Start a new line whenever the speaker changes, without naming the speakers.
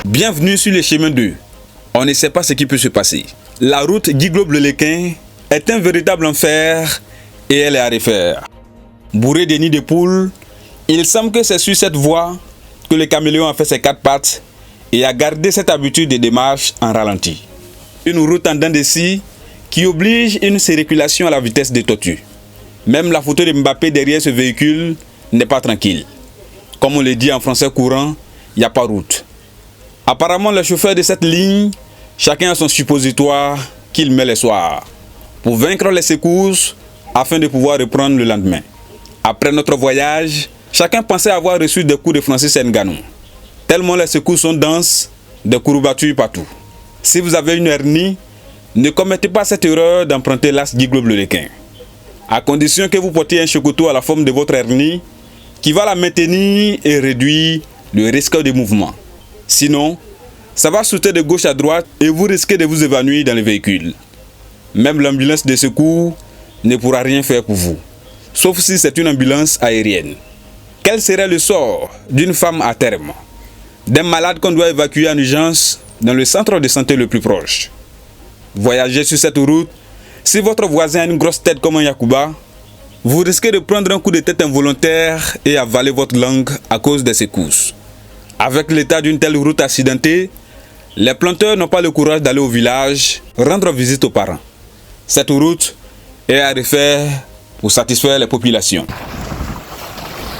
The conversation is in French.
Bienvenue sur les chemins 2. On ne sait pas ce qui peut se passer. La route Guy Globe-le-Lequin est un véritable enfer et elle est à refaire. Bourrée de nids de poules, il semble que c'est sur cette voie que le caméléon a fait ses 4 pattes et a gardé cette habitude de démarche en ralenti. Une route en dents de scie qui oblige une circulation à la vitesse de tortue. Même la photo de Mbappé derrière ce véhicule n'est pas tranquille. Comme on le dit en français courant, il n'y a pas route. Apparemment, le chauffeur de cette ligne, chacun a son suppositoire qu'il met le soir pour vaincre les secousses afin de pouvoir reprendre le lendemain. Après notre voyage, chacun pensait avoir reçu des coups de Francis Ngannou. Tellement les secousses sont denses, des courbatures partout. Si vous avez une hernie, ne commettez pas cette erreur d'emprunter l'as Guy Globe-le-Lequin. À condition que vous portiez un chocoto à la forme de votre hernie qui va la maintenir et réduire le risque de mouvement. Sinon, ça va sauter de gauche à droite et vous risquez de vous évanouir dans le véhicule. Même l'ambulance de secours ne pourra rien faire pour vous, sauf si c'est une ambulance aérienne. Quel serait le sort d'une femme à terme, d'un malade qu'on doit évacuer en urgence dans le centre de santé le plus proche? Voyagez sur cette route, si votre voisin a une grosse tête comme un Yakuba, vous risquez de prendre un coup de tête involontaire et avaler votre langue à cause des secousses. Avec l'état d'une telle route accidentée, les planteurs n'ont pas le courage d'aller au village rendre visite aux parents. Cette route est à refaire pour satisfaire les populations.